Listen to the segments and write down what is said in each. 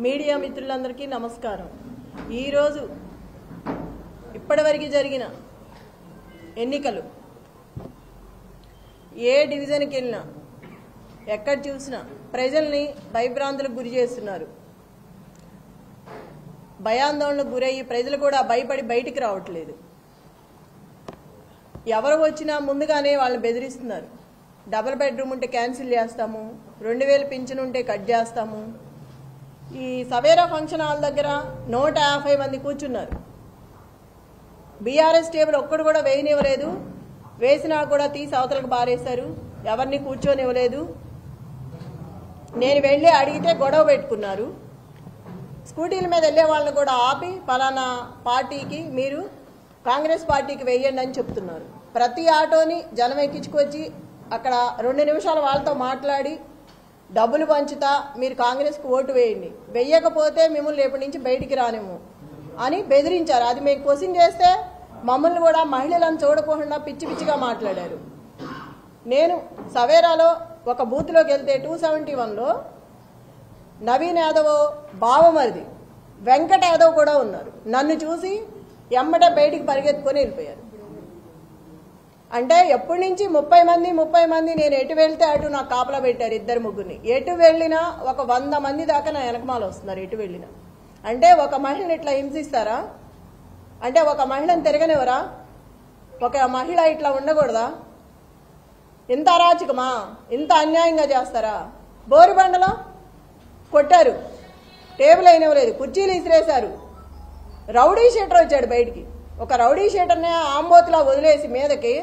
Media మిత్రులందరికీ నమస్కారం। ఈ రోజు ఇప్పటివరకు జరిగిన ఎన్నికలు ఏ డివిజన్కి వెళ్ళినా ఎక్కడ చూసినా ప్రజల్ని భయభ్రాంతులకు గురి చేస్తున్నారు। భయాందోళనకు గురయ్యి ప్రజలు కూడా భయపడి బయటికి రావట్లేదు। ఎవరు వచ్చినా ముందుగానే వాళ్ళని బెదిరిస్తున్నారు। డబుల్ బెడ్రూమ్ ఉంటే క్యాన్సిల్ చేస్తాము, 2000 పింఛన్ ఉంటే కట్ చేస్తాము। ఈ సవేరా ఫంక్షన్ హాల్ దగ్గర 150 మంది కూర్చున్నారు। బీఆర్ఎస్ టేబుల్ ఒక్కడు కూడా వేయనివ్వలేదు, వేసినా కూడా తీసి అవతలకు బారేశారు, ఎవరిని కూర్చోనివ్వలేదు। నేను వెళ్ళి అడిగితే గొడవ పెట్టుకున్నారు। స్కూటీల మీద వెళ్ళే వాళ్ళని కూడా ఆపి పలానా పార్టీకి మీరు కాంగ్రెస్ పార్టీకి వేయండి అని చెప్తున్నారు। ప్రతి ఆటోని జనం ఎక్కించుకొచ్చి అక్కడ 2 నిమిషాలు వాళ్ళతో మాట్లాడి డబ్బులు పంచుతా మీరు కాంగ్రెస్కి ఓటు వేయండి, వెయ్యకపోతే మిమ్మల్ని రేపటి నుంచి బయటికి రానేమో అని బెదిరించారు। అది మేము క్వశ్చన్ చేస్తే మమ్మల్ని కూడా మహిళలను చూడకుండా పిచ్చి పిచ్చిగా మాట్లాడారు। నేను సవేరాలో ఒక బూత్లోకి వెళ్తే 271లో నవీన్ యాదవ్ బావమరిది వెంకట యాదవ్ కూడా ఉన్నారు। నన్ను చూసి ఎమ్మటే బయటికి పరిగెత్తుకొని వెళ్ళిపోయారు। అంటే ఎప్పటి నుంచి 30 మంది నేను ఎటు వెళ్తే అటు నాకు కాపలా పెట్టారు, 2-3 ఎటు వెళ్ళినా ఒక 100 మంది దాకా నా వెనకమాల వస్తున్నారు ఎటు వెళ్ళినా। అంటే ఒక మహిళని ఇట్లా హింసిస్తారా? అంటే ఒక మహిళను తిరగనివరా? ఒక మహిళ ఇట్లా ఉండకూడదా? ఇంత అరాచకమా? ఇంత అన్యాయంగా చేస్తారా? బోరుబండలో కొట్టారు, టేబుల్ అయినవలేదు, కుర్చీలు ఇసిరేశారు। రౌడీ షీటర్ వచ్చాడు బయటికి, ఒక రౌడీ షీటర్ని ఆంబోతులా వదిలేసి మీదకి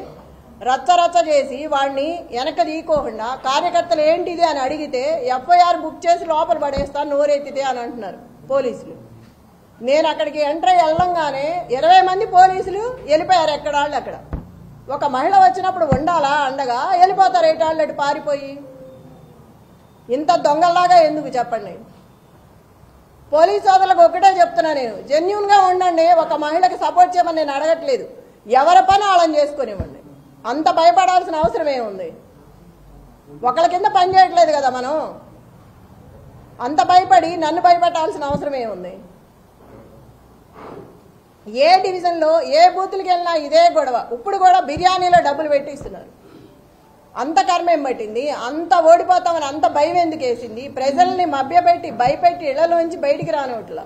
రచ్చ చేసి వాడిని వెనక తీయకోకుండా కార్యకర్తలు ఏంటిది అని అడిగితే ఎఫ్ఐఆర్ బుక్ చేసి లోపల పడేస్తాను నోరెత్తితే అని అంటున్నారు పోలీసులు। నేను అక్కడికి ఎంటర్ అయ్యి వెళ్ళంగానే 20 మంది పోలీసులు వెళ్ళిపోయారు ఎక్కడాళ్ళు అక్కడ। ఒక మహిళ వచ్చినప్పుడు ఉండాలా అండగా? వెళ్ళిపోతారు ఏటాళ్ళు అటు పారిపోయి। ఇంత దొంగల్లాగా ఎందుకు చెప్పండి? పోలీసు సోదరులకు ఒకటే చెప్తున్నా, నేను జెన్యూన్గా ఉండండి, ఒక మహిళకి సపోర్ట్ చేయమని నేను అడగట్లేదు, ఎవరి పని వాళ్ళని చేసుకునివ్వండి। అంత భయపడాల్సిన అవసరం ఏముంది? ఒకళ్ళ కింద పని చేయట్లేదు కదా మనం, అంత భయపడి నన్ను భయపెట్టాల్సిన అవసరం ఏముంది? ఏ డివిజన్లో ఏ బూతులకి వెళ్ళినా ఇదే గొడవ। ఇప్పుడు కూడా బిర్యానీలో డబ్బులు పెట్టిస్తున్నారు। అంత కర్మేం పట్టింది? అంత ఓడిపోతామని అంత భయం ఎందుకు వేసింది? ప్రజల్ని మభ్యపెట్టి భయపెట్టి ఇళ్లలోంచి బయటికి రానివట్లా।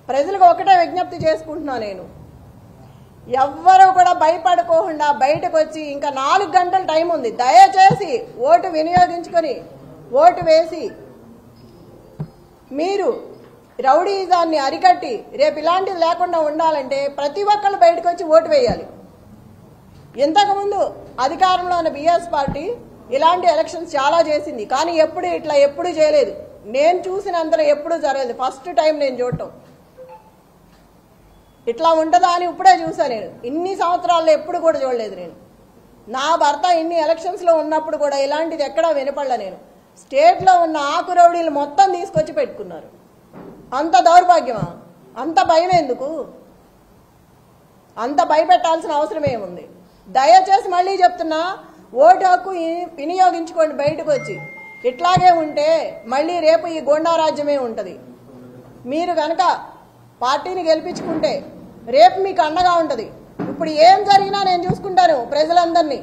ప్రజలకు ఒకటే విజ్ఞప్తి చేసుకుంటున్నా, నేను ఎవ్వరూ కూడా భయపడుకోకుండా బయటకు వచ్చి ఇంకా 4 గంటల టైం ఉంది, దయచేసి ఓటు వినియోగించుకొని ఓటు వేసి మీరు రౌడీజాన్ని అరికట్టి రేపు ఇలాంటిది లేకుండా ఉండాలంటే ప్రతి ఒక్కళ్ళు బయటకు వచ్చి ఓటు వేయాలి। ఇంతకుముందు అధికారంలో ఉన్న బీఆర్ఎస్ పార్టీ ఇలాంటి ఎలక్షన్స్ చాలా చేసింది, కానీ ఎప్పుడు చేయలేదు। నేను చూసినంతలో ఎప్పుడూ జరగలేదు, ఫస్ట్ టైం నేను చూడటం। ఇట్లా ఉంటుందా అని ఇప్పుడే చూసా నేను, ఇన్ని సంవత్సరాల్లో ఎప్పుడు కూడా చూడలేదు నేను। నా భర్త ఇన్ని ఎలక్షన్స్లో ఉన్నప్పుడు కూడా ఇలాంటిది ఎక్కడా వినపడలే నేను। స్టేట్లో ఉన్న ఆకు రౌడీలు మొత్తం తీసుకొచ్చి పెట్టుకున్నారు। అంత దౌర్భాగ్యమా? అంత భయం ఎందుకు? అంత భయపెట్టాల్సిన అవసరం ఏముంది? దయచేసి మళ్ళీ చెప్తున్నా, ఓటు హక్కు వినియోగించుకోండి బయటకు వచ్చి। ఇట్లాగే ఉంటే మళ్ళీ రేపు ఈ గోండా రాజ్యమే ఉంటుంది। మీరు కనుక పార్టీని గెలిపించుకుంటే రేపు మీకు అండగా ఉంటుంది। ఇప్పుడు ఏం జరిగినా నేను చూసుకుంటాను, ప్రజలందరినీ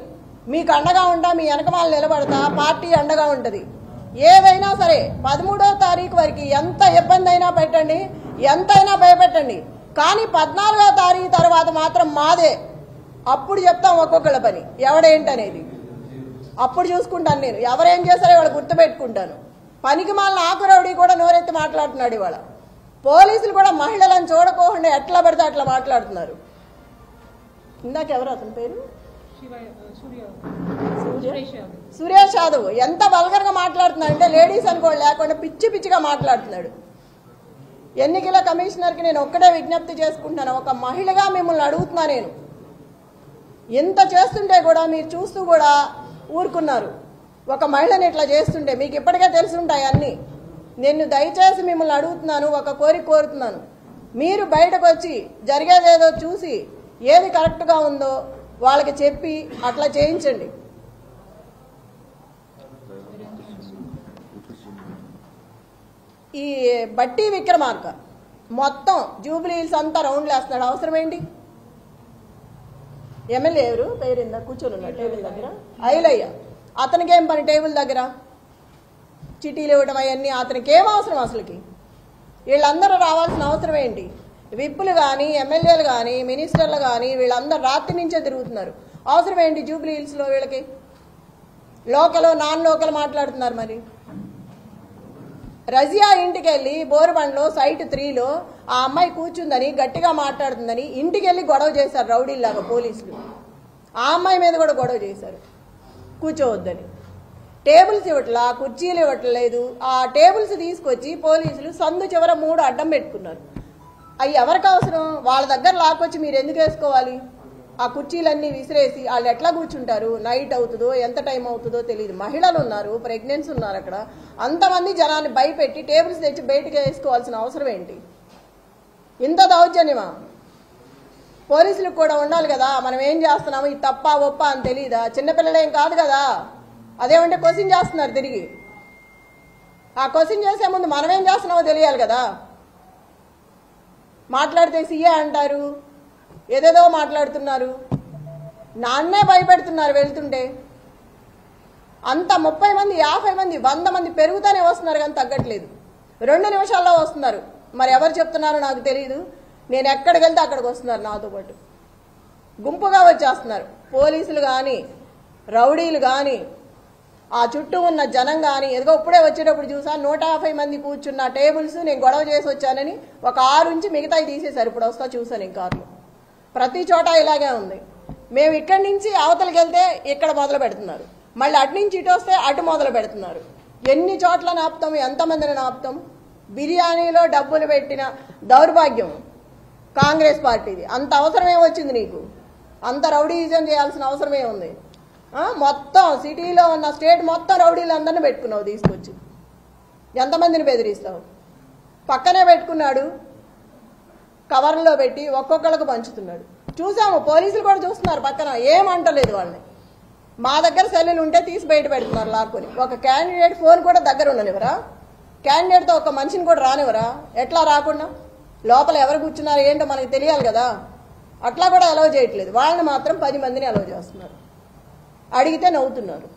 మీకు అండగా ఉంటా, మీ వెనకమాల నిలబడతా, పార్టీ అండగా ఉంటుంది। ఏదైనా సరే 13వ తారీఖు వరకు ఎంత ఇబ్బంది అయినా పెట్టండి, ఎంతైనా భయపెట్టండి, కానీ 14వ తారీఖు తర్వాత మాత్రం మాదే। అప్పుడు చెప్తాం ఒక్కొక్కళ్ళ పని ఎవడేంటనేది, అప్పుడు చూసుకుంటాను నేను। ఎవరేం చేశారో ఇవాళ గుర్తుపెట్టుకుంటాను। పనికి మాలిన ఆకురౌడీ కూడా నోరెత్తి మాట్లాడుతున్నాడు ఇవాళ। పోలీసులు కూడా మహిళలను చూడకోకుండా ఎట్లా పడితే అట్లా మాట్లాడుతున్నారు। ఇందాక ఎవరు అతని పేరు? సురేష్ యాదవ్ ఎంత వల్గర్గా మాట్లాడుతున్నాడు అంటే లేడీస్ అనుకోండి లేకుండా పిచ్చిగా మాట్లాడుతున్నాడు। ఎన్నికల కమిషనర్కి నేను ఒక్కటే విజ్ఞప్తి చేసుకుంటున్నాను, ఒక మహిళగా మిమ్మల్ని అడుగుతున్నా నేను, ఎంత చేస్తుంటే కూడా మీరు చూస్తూ కూడా ఊరుకున్నారు। ఒక మహిళని ఇట్లా చేస్తుంటే మీకు ఇప్పటికే తెలుసుంటాయి అన్నీ। నేను దయచేసి మిమ్మల్ని అడుగుతున్నాను, ఒక కోరుతున్నాను, మీరు బయటకు వచ్చి జరిగేదేదో చూసి ఏది కరెక్ట్గా ఉందో వాళ్ళకి చెప్పి అట్లా చేయించండి। ఈ బట్టి విక్రమార్క మొత్తం జూబ్లీ హిల్స్ అంతా రౌండ్లు వేస్తున్నాడు. అవసరం ఏంటి? ఎమ్మెల్యే ఎవరు పేరిందా కూర్చొని ఉన్నాడు టేబుల్ దగ్గర? ఐలయ్య. అతనికి ఏం పని టేబుల్ దగ్గర? చిటీలు ఇవ్వడం అవన్నీ అతనికి ఏం అవసరం? అసలుకి వీళ్ళందరూ రావాల్సిన అవసరం ఏంటి? విప్పులు కానీ ఎమ్మెల్యేలు కానీ మినిస్టర్లు కానీ వీళ్ళందరూ రాత్రి నుంచే తిరుగుతున్నారు. అవసరం ఏంటి జూబ్లీ హిల్స్లో వీళ్ళకి? లోకల్ నాన్ లోకల్ మాట్లాడుతున్నారు. మరి రజియా ఇంటికి వెళ్ళి బోరుబండ్లో సైట్ 3లో ఆ అమ్మాయి కూర్చుందని గట్టిగా మాట్లాడుతుందని ఇంటికి వెళ్ళి గొడవ చేశారు రౌడీల్లాగా పోలీసులు. ఆ అమ్మాయి మీద కూడా గొడవ చేశారు కూర్చోవద్దని. టేబుల్స్ ఇవ్వట్లా, కుర్చీలు ఇవ్వట్లేదు. ఆ టేబుల్స్ తీసుకొచ్చి పోలీసులు సందు చివర 3 అడ్డం పెట్టుకున్నారు. అవి ఎవరికి అవసరం? వాళ్ళ దగ్గర లాక్కొచ్చి మీరు ఎందుకు వేసుకోవాలి? ఆ కుర్చీలన్నీ విసిరేసి వాళ్ళు ఎట్లా కూర్చుంటారు? నైట్ అవుతుందో ఎంత టైం అవుతుందో తెలియదు. మహిళలు ఉన్నారు, ప్రెగ్నెన్సీ ఉన్నారు. అక్కడ అంతమంది జనాన్ని భయపెట్టి టేబుల్స్ తెచ్చి బయటకు వేసుకోవాల్సిన అవసరం ఏంటి? ఇంత దౌర్జన్యమా? పోలీసులకు కూడా ఉండాలి కదా, మనం ఏం చేస్తున్నాము ఇది తప్ప ఒప్ప అని తెలియదా? చిన్నపిల్లలేం కాదు కదా. అదేమంటే క్వశ్చన్ చేస్తున్నారు తిరిగి. ఆ క్వశ్చన్ చేసే ముందు మనం ఏం చేస్తున్నామో తెలియాలి కదా. మాట్లాడితే సీఏ అంటారు, ఏదేదో మాట్లాడుతున్నారు. నాన్నే భయపెడుతున్నారు వెళ్తుంటే. అంత 30 మంది 50 మంది 100 మంది పెరుగుతూనే వస్తున్నారు కానీ తగ్గట్లేదు. 2 నిమిషాల్లో వస్తున్నారు. మరి ఎవరు చెప్తున్నారో నాకు తెలియదు. నేను ఎక్కడికి వెళ్తే అక్కడికి వస్తున్నారు నాతో పాటు. గుంపుగా వచ్చేస్తున్నారు పోలీసులు కానీ రౌడీలు కానీ ఆ చుట్టూ ఉన్న జనం కానీ. ఎదుగో ఇప్పుడే వచ్చేటప్పుడు చూసా 150 మంది కూర్చున్న టేబుల్స్ నేను గొడవ చేసి వచ్చానని ఒక 6 నుంచి మిగతాయి తీసేశారు. ఇప్పుడు వస్తా చూసాను ఈ కార్లు. ప్రతి చోట ఇలాగే ఉంది. మేము ఇక్కడి నుంచి అవతలకి వెళ్తే ఇక్కడ మొదలు పెడుతున్నారు, మళ్ళీ అటు నుంచి ఇటు వస్తే అటు మొదలు పెడుతున్నారు. ఎన్ని చోట్ల ఆపుతాం? ఎంతమందిని ఆపుతాం? బిర్యానీలో డబ్బులు పెట్టిన దౌర్భాగ్యం కాంగ్రెస్ పార్టీది. అంత అవసరమే వచ్చింది నీకు? అంత రౌడీజం చేయాల్సిన అవసరమే ఉంది? మొత్తం సిటీలో ఉన్న స్టేట్ మొత్తం రౌడీలందరినీ పెట్టుకున్నావు తీసుకొచ్చి. ఎంతమందిని బెదిరిస్తావు? పక్కనే పెట్టుకున్నాడు, కవర్లో పెట్టి ఒక్కొక్కళ్ళకు పంచుతున్నాడు. చూసాము, పోలీసులు కూడా చూస్తున్నారు పక్కన, ఏమంటలేదు వాళ్ళని. మా దగ్గర సెల్లులు ఉంటే తీసి బయట పెడుతున్నారు లాక్కొని. ఒక క్యాండిడేట్ ఫోన్ కూడా దగ్గర ఉండనివరా? క్యాండిడేట్తో ఒక మనిషిని కూడా రానివరా? ఎట్లా రాకుండా? లోపల ఎవరు కూర్చున్నారు ఏంటో మనకు తెలియాలి కదా. అట్లా కూడా అలౌ చేయట్లేదు. వాళ్ళని మాత్రం 10 మందిని అలౌ చేస్తున్నారు. అడిగితే నవ్వుతున్నారు.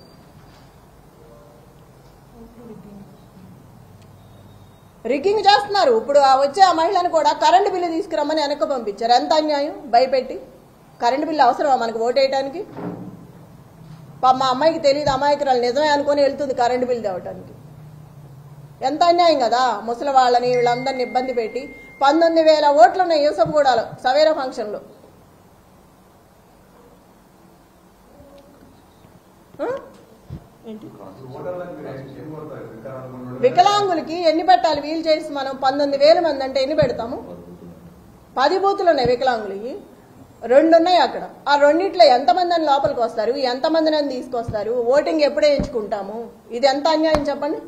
రిగ్గింగ్ చేస్తున్నారు. ఇప్పుడు వచ్చే ఆ మహిళను కూడా కరెంటు బిల్లు తీసుకురమ్మని వెనక్కి పంపించారు. ఎంత అన్యాయం! భయపెట్టి కరెంటు బిల్లు అవసరమా మనకు ఓటేయడానికి? మా అమ్మాయికి తెలియదు, అమాయకురాలు నిజమే అనుకుని వెళ్తుంది కరెంటు బిల్లు తేవటానికి. ఎంత అన్యాయం కదా. ముసలి వాళ్ళని వీళ్ళందరినీ ఇబ్బంది పెట్టి 19,000 ఓట్లు ఉన్నాయి యూసఫ్గూడలో సవేరా ఫంక్షన్లో. వికలాంగులకి ఎన్ని పెట్టాలి? వీల్ చైర్స్ మనం 19,000 మంది అంటే ఎన్ని పెడతాము? 10 బూతులు ఉన్నాయి వికలాంగులకి, 2 ఉన్నాయి అక్కడ. ఆ రెండిట్లో ఎంతమంది అని లోపలికి వస్తారు? ఎంతమందిని అని తీసుకొస్తారు? ఓటింగ్ ఎప్పుడే ఎంచుకుంటాము? ఇది ఎంత అన్యాయం చెప్పండి.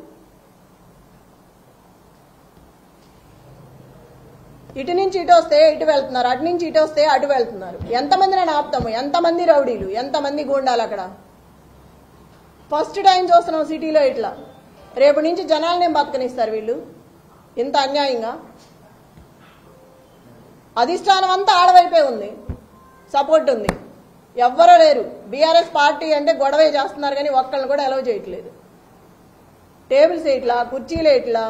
ఇటు నుంచి ఇటు వస్తే ఇటు వెళ్తున్నారు, అటు నుంచి ఇటు వస్తే అటు వెళ్తున్నారు. ఎంతమందిని ఆపుతాము? ఎంతమంది రౌడీలు, ఎంతమంది గూండాలు అక్కడ? ఫస్ట్ టైం చూస్తున్నాం సిటీలో ఇట్లా. రేపు నుంచి జనాలనేం బతకనిస్తారు వీళ్ళు? ఇంత అన్యాయంగా. అధిష్టానం అంతా ఆడవైపే ఉంది, సపోర్ట్ ఉంది, ఎవ్వరూ లేరు. బీఆర్ఎస్ పార్టీ అంటే గొడవే చేస్తున్నారు కానీ ఒక్కళ్ళని కూడా అలౌ చేయట్లేదు. టేబుల్స్ ఇట్లా, కుర్చీలు ఇట్లా.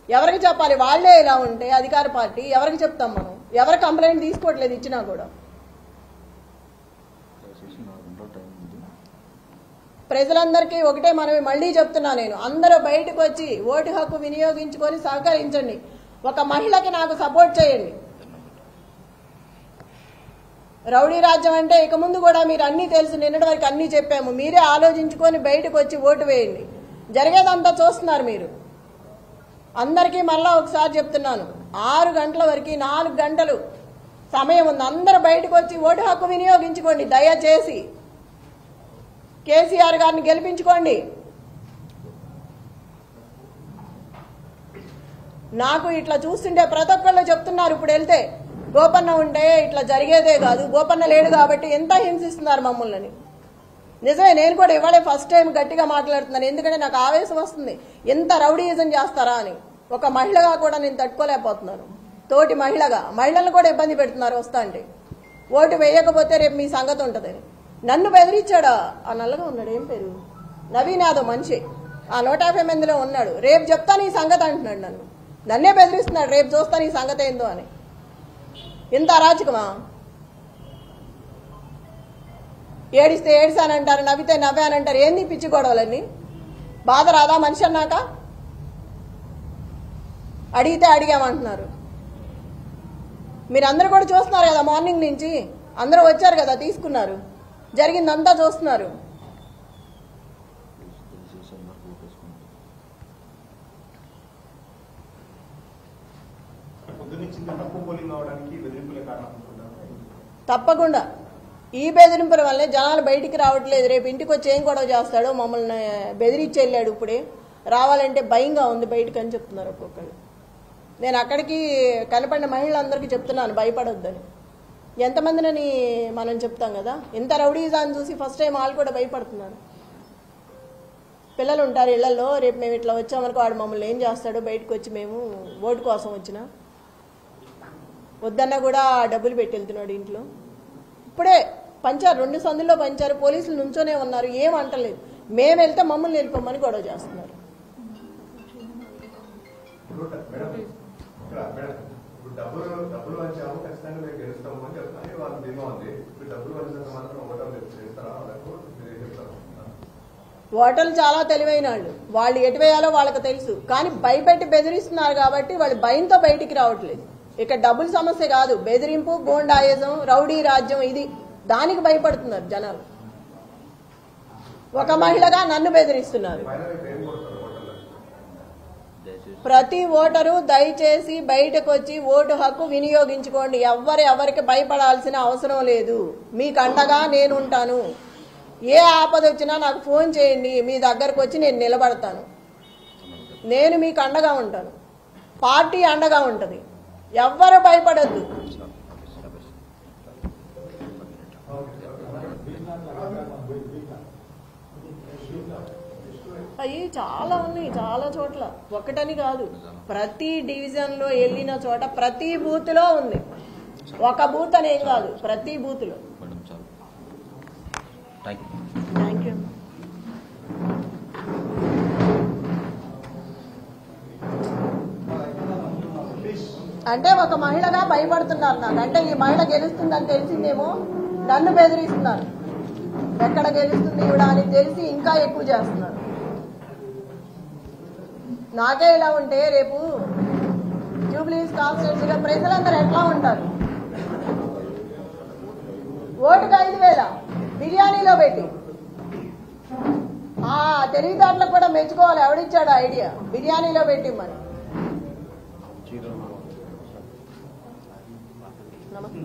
ఎవరికి చెప్పాలి? వాళ్లే ఇలా ఉంటే అధికార పార్టీ ఎవరికి చెప్తాం మనం? ఎవరు కంప్లైంట్ తీసుకోవట్లేదు ఇచ్చినా కూడా. ప్రజలందరికీ ఒకటే మనమే మళ్లీ చెప్తున్నా నేను, అందరూ బయటకు వచ్చి ఓటు హక్కు వినియోగించుకొని సహకరించండి. ఒక మహిళకి నాకు సపోర్ట్ చేయండి. రౌడీ రాజ్యం అంటే ఇక ముందు కూడా మీరు అన్నీ తెలుసు, నిన్నటి వరకు అన్నీ చెప్పాము. మీరే ఆలోచించుకొని బయటకు వచ్చి ఓటు వేయండి. జరిగేదంతా చూస్తున్నారు మీరు. అందరికీ మళ్ళా ఒకసారి చెప్తున్నాను, 6 గంటల వరకు 4 గంటలు సమయం ఉంది. అందరూ బయటకు వచ్చి ఓటు హక్కు వినియోగించుకోండి. దయచేసి కేసీఆర్ గారిని గెలిపించుకోండి. నాకు ఇట్లా చూస్తుంటే ప్రతి ఒక్కళ్ళు చెప్తున్నారు, ఇప్పుడు వెళ్తే గోపన్న ఉంటే ఇట్లా జరిగేదే కాదు, గోపన్న లేడు కాబట్టి ఎంత హింసిస్తున్నారు మమ్మల్ని. నిజమే, నేను కూడా ఇవాళే ఫస్ట్ టైం గట్టిగా మాట్లాడుతున్నాను. ఎందుకంటే నాకు ఆవేశం వస్తుంది, ఎంత రౌడీయిజం చేస్తారా అని. ఒక మహిళగా కూడా నేను తట్టుకోలేకపోతున్నాను. తోటి మహిళలను కూడా ఇబ్బంది పెడుతున్నారు వస్తా అంటే. ఓటు వేయకపోతే రేపు మీ సంగతి ఉంటుందని నన్ను బెదిరించాడా. ఆ నల్లగా ఉన్నాడు, ఏం పేరు, నవీన్ యాదవ్ మనిషి, ఆ 150 మందిలో ఉన్నాడు. రేపు చెప్తాను ఈ సంగతి అంటున్నాడు. నన్నే బెదిరిస్తున్నాడు, రేపు చూస్తాను ఈ సంగతి ఏందో అని. ఇంత అరాచకమా? ఏడిస్తే ఏడిసానంటారు, నవ్వితే నవ్వానంటారు. ఏంది పిచ్చి గొడవలన్నీ? బాధ రాదా మనిషి అన్నాక? అడిగితే అడిగామంటున్నారు. మీరందరూ కూడా చూస్తున్నారు కదా, మార్నింగ్ నుంచి అందరూ వచ్చారు కదా, తీసుకున్నారు, జరిగిందంతా చూస్తున్నారు. తప్పకుండా ఈ బెదిరింపుల వల్లే జనాలు బయటికి రావట్లేదు. రేపు ఇంటికి వచ్చి ఏం గొడవ చేస్తాడో, మమ్మల్ని బెదిరించి వెళ్ళాడు, ఇప్పుడే రావాలంటే భయంగా ఉంది బయటకు అని చెప్తున్నారు ఒక్కొక్కళ్ళు. నేను అక్కడికి కనపడిన మహిళలందరికీ చెప్తున్నాను భయపడొద్దని. ఎంతమందినని మనం చెప్తాం కదా, ఇంత రౌడీజాన్ని చూసి ఫస్ట్ టైం వాళ్ళు కూడా భయపడుతున్నారు. పిల్లలు ఉంటారు ఇళ్లలో, రేపు మేము ఇట్లా వచ్చామనుకో వాడు మమ్మల్ని ఏం చేస్తాడో, బయటకు వచ్చి మేము ఓటు కోసం వచ్చినా వద్దన్నా కూడా డబ్బులు పెట్టి వెళ్తున్నాడు ఇంట్లో. ఇప్పుడే పంచారు, 2 సందుల్లో పంచారు, పోలీసులు నుంచోనే ఉన్నారు, ఏం అంటలేదు. మేము వెళ్తే మమ్మల్ని వెళ్ళిపోమని గొడవ చేస్తున్నారు. ఓటర్లు చాలా తెలివైన వాళ్ళు ఎటు వేయాలో వాళ్ళకి తెలుసు. కానీ భయపెట్టి బెదిరిస్తున్నారు కాబట్టి వాళ్ళు భయంతో బయటికి రావట్లేదు. ఇక డబ్బుల సమస్య కాదు, బెదిరింపు, గోండాయిజం, రౌడీ రాజ్యం, ఇది దానికి భయపడుతున్నారు జనాలు. ఒక మహిళగా నన్ను బెదిరిస్తున్నారు. ప్రతి ఓటరు దయచేసి బయటకు వచ్చి ఓటు హక్కు వినియోగించుకోండి. ఎవరికి భయపడాల్సిన అవసరం లేదు. మీకు అండగా నేను ఉంటాను. ఏ ఆపద వచ్చినా నాకు ఫోన్ చేయండి, మీ దగ్గరకు వచ్చి నేను నిలబడతాను. నేను మీకు అండగా ఉంటాను, పార్టీ అండగా ఉంటుంది. ఎవ్వరు భయపడద్దు. అవి చాలా ఉన్నాయి, చాలా చోట్ల, ఒకటని కాదు. ప్రతి డివిజన్లో వెళ్ళిన చోట ప్రతి బూత్లో ఉంది. ఒక బూత్ అనేం కాదు, ప్రతి బూత్లో. Thank you. అంటే ఒక మహిళగా భయపడుతున్నారు నాకు. అంటే ఈ మహిళ గెలుస్తుందని తెలిసిందేమో నన్ను బెదిరిస్తున్నారు. ఎక్కడ గెలుస్తుంది ఈవిడ అని తెలిసి ఇంకా ఎక్కువ చేస్తున్నారు. నాకే ఇలా ఉంటే రేపు జూబ్లీస్ కాన్స్టిట్యూన్సీగా ప్రజలందరూ ఎట్లా ఉంటారు? ఓటుకు 5,000 బిర్యానీలో పెట్టి, తెలివితేటలకు కూడా మెచ్చుకోవాలి. ఎవడిచ్చాడు ఐడియా బిర్యానీలో పెట్టి మరి? నమస్తే.